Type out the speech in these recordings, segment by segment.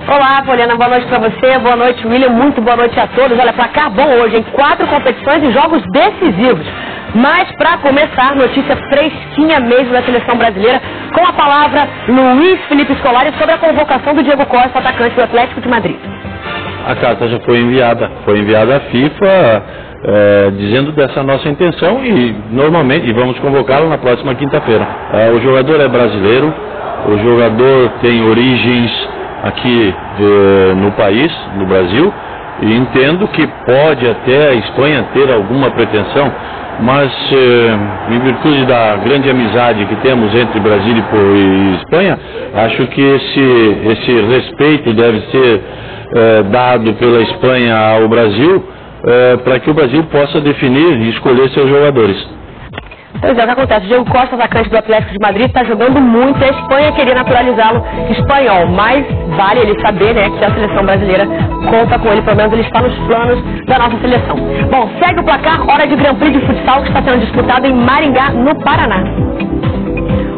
Olá, Poliana, boa noite pra você, boa noite, William, muito boa noite a todos. Olha, placar bom hoje, em 4 competições e jogos decisivos. Mas, pra começar, notícia fresquinha mesmo da seleção brasileira, com a palavra Luiz Felipe Scolari sobre a convocação do Diego Costa, atacante do Atlético de Madrid. A carta já foi enviada à FIFA, dizendo dessa nossa intenção e normalmente vamos convocá-lo na próxima quinta-feira. O jogador é brasileiro, o jogador tem origens aqui no país, no Brasil, e entendo que pode até a Espanha ter alguma pretensão, mas em virtude da grande amizade que temos entre Brasil e Espanha, acho que esse respeito deve ser dado pela Espanha ao Brasil, para que o Brasil possa definir e escolher seus jogadores. Pois é, o que acontece? O Diego Costa, atacante do Atlético de Madrid, está jogando muito. A Espanha queria naturalizá-lo espanhol, mas vale ele saber, né, que a seleção brasileira conta com ele, pelo menos ele está nos planos da nossa seleção. Bom, segue o placar, hora de Grand Prix de futsal que está sendo disputado em Maringá, no Paraná.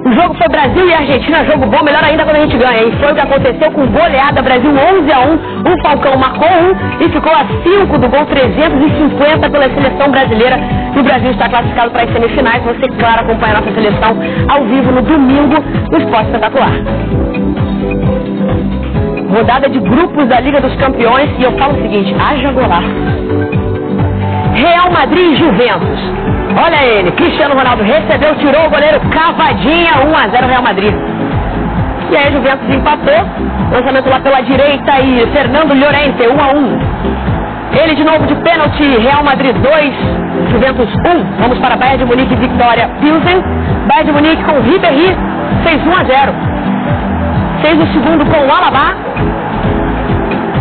O jogo foi Brasil e Argentina, jogo bom, melhor ainda quando a gente ganha. E foi o que aconteceu com goleada, Brasil 11-1, o Falcão marcou 1 e ficou a 5 do gol 350 pela seleção brasileira. E o Brasil está classificado para as semifinais. Você, claro, acompanha a nossa seleção ao vivo no domingo no Esporte Espetacular. Rodada de grupos da Liga dos Campeões e eu falo o seguinte, haja golaço. Real Madrid e Juventus. Olha ele, Cristiano Ronaldo recebeu, tirou o goleiro, cavadinha, 1-0 Real Madrid. E aí a Juventus empatou, lançamento lá pela direita e Fernando Llorente, 1-1. Ele de novo de pênalti, Real Madrid 2, Juventus 1. Vamos para Bayern de Munique e Victoria Pilsen. Bayern de Munique com Ribéry, fez 1-0. Fez o segundo com o Alaba.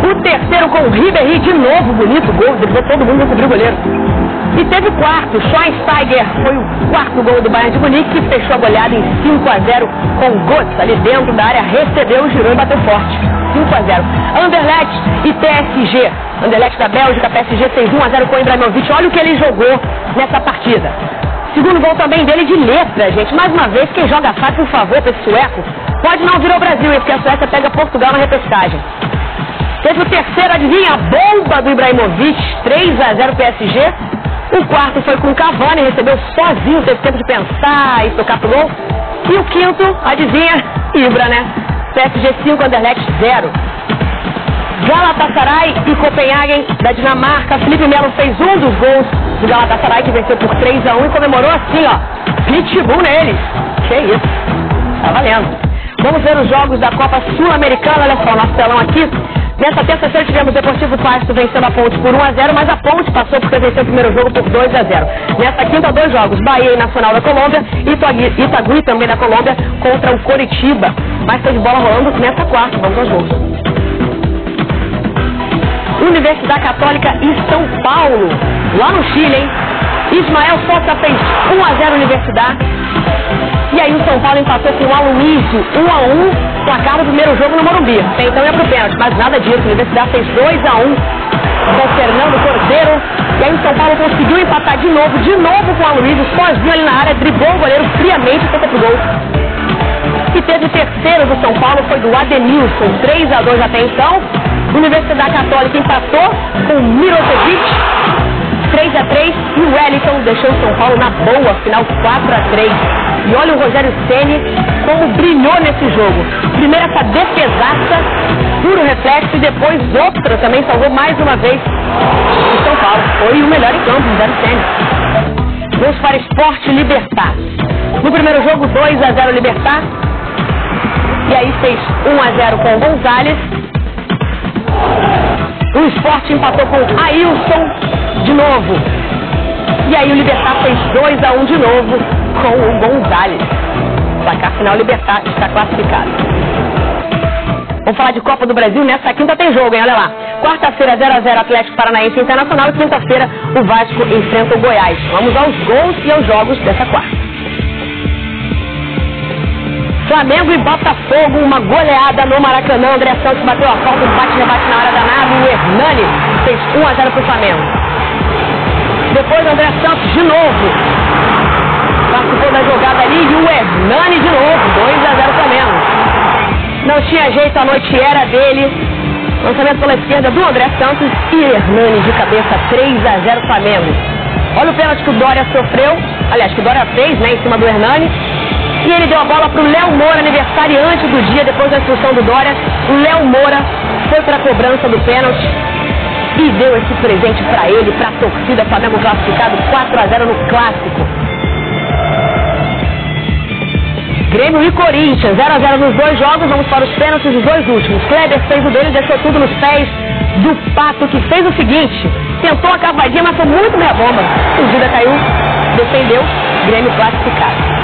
O terceiro com o Ribéry, de novo, bonito gol, depois todo mundo cobriu o goleiro. E teve o quarto, Schweinsteiger foi o quarto gol do Bayern de Munique, que fechou a goleada em 5-0 com o Götze ali dentro da área, recebeu, girou e bateu forte. 5-0. Anderlecht e PSG. Anderlecht da Bélgica, PSG fez 1-0 com o Ibrahimovic. Olha o que ele jogou nessa partida. Segundo gol também dele de letra, gente. Mais uma vez, quem joga fácil, por favor, para esse sueco, pode não vir ao Brasil, porque a Suécia pega Portugal na repescagem. Teve o terceiro, adivinha, a bomba do Ibrahimovic, 3-0 PSG. O quarto foi com o Cavani, recebeu sozinho, teve tempo de pensar e tocar pro gol. E o quinto, adivinha, Ibra, né? PSG 5, Anderlecht 0. Galatasaray e Copenhagen da Dinamarca. Felipe Melo fez um dos gols do Galatasaray, que venceu por 3-1 e comemorou assim, ó, pitbull neles. Que isso, tá valendo. Vamos ver os jogos da Copa Sul-Americana, olha só o nosso telão aqui. Nessa terça-feira tivemos o Deportivo Pasto vencendo a Ponte por 1-0, mas a Ponte passou porque venceu o primeiro jogo por 2-0. Nessa quinta, 2 jogos, Bahia e Nacional da Colômbia, Itagüí também da Colômbia contra o Coritiba. Mas tem de bola rolando nessa quarta, vamos aos jogos. Universidade Católica e São Paulo, lá no Chile, hein? Ismael Sosa fez 1-0 Universidade. E aí o São Paulo empatou com o Aloysio, 1-1, placar do primeiro jogo no Morumbi. Então ia pro pênalti, mas nada disso. A Universidade fez 2-1 com o Fernando Cordeiro. E aí o São Paulo conseguiu empatar de novo com o Aloysio, sozinho ali na área, driblou o goleiro friamente e foi pro gol. E teve o terceiro do São Paulo, foi do Adenilson, 3-2 até então. Universidade Católica empatou com o Mirosevic, 3-3, e o Wellington deixou o São Paulo na boa, final 4-3. E olha o Rogério Ceni como brilhou nesse jogo. Primeiro essa defesaça, duro reflexo, e depois outra também salvou mais uma vez o São Paulo. Foi o melhor em campo, Rogério Ceni. Vamos para Sport Libertad. No primeiro jogo, 2-0 Libertad. E aí fez 1-0 com o Gonzalez. O Sport empatou com o Ailson de novo. E aí o Libertad fez 2-1 de novo com o Gonzalez. Placar final, Libertad está classificado. Vamos falar de Copa do Brasil. Nessa quinta tem jogo, hein? Olha lá. Quarta-feira, 0-0 Atlético Paranaense Internacional. E quinta-feira o Vasco enfrenta o Goiás. Vamos aos gols e aos jogos dessa quarta. Flamengo e Botafogo, uma goleada no Maracanã. André Santos bateu a falta, bate-rebate na área danada. O Hernani fez 1-0 pro Flamengo. Depois André Santos de novo participou da jogada ali e o Hernani de novo, 2-0 Flamengo. Não tinha jeito, a noite era dele. Lançamento pela esquerda do André Santos e Hernani de cabeça, 3-0 Flamengo. Olha o pênalti que o Dória sofreu, aliás, que o Dória fez, né, em cima do Hernani. E ele deu a bola para o Léo Moura, aniversariante do dia, depois da expulsão do Dória. O Léo Moura foi para a cobrança do pênalti e deu esse presente para ele, para a torcida. Flamengo classificado 4-0 no Clássico. Grêmio e Corinthians, 0-0 nos dois jogos. Vamos para os pênaltis dos dois últimos. Kleber fez o dele, deixou tudo nos pés do Pato, que fez o seguinte: tentou a cavadinha, mas foi muito meia bomba. O Gida caiu, defendeu, Grêmio classificado.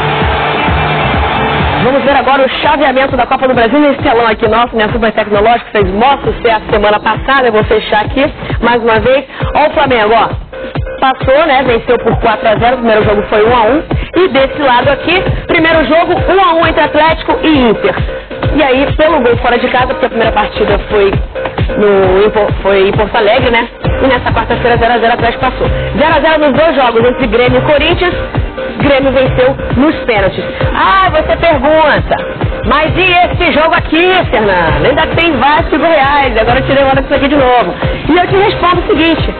Vamos ver agora o chaveamento da Copa do Brasil nesse telão aqui nosso, né? Super Tecnológico, fez maior sucesso semana passada. Eu vou fechar aqui mais uma vez. Ó o Flamengo, ó. Passou, né? Venceu por 4-0. O primeiro jogo foi 1-1. E desse lado aqui, primeiro jogo 1-1 entre Atlético e Inter. E aí, pelo gol fora de casa, porque a primeira partida foi em Porto Alegre, né? E nessa quarta-feira 0-0 Atlético passou. 0-0 nos dois jogos entre Grêmio e Corinthians. Grêmio venceu nos pênaltis. Ah, você pergunta, mas e esse jogo aqui, Fernando? Ainda tem Vasco e Goiás. Agora eu tirei uma disso aqui de novo. E eu te respondo o seguinte: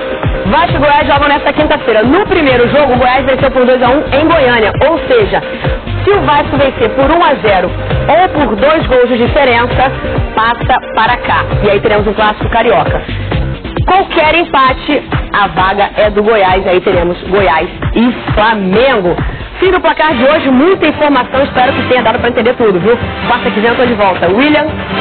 Vasco e Goiás jogam nesta quinta-feira. No primeiro jogo, o Goiás venceu por 2-1 em Goiânia. Ou seja, se o Vasco vencer por 1-0 ou por 2 gols de diferença, passa para cá. E aí teremos um clássico carioca. Qualquer empate, a vaga é do Goiás. Aí teremos Goiás e Flamengo. Fim do placar de hoje, muita informação. Espero que tenha dado para entender tudo, viu? Quarta que vem eu tô de volta. William.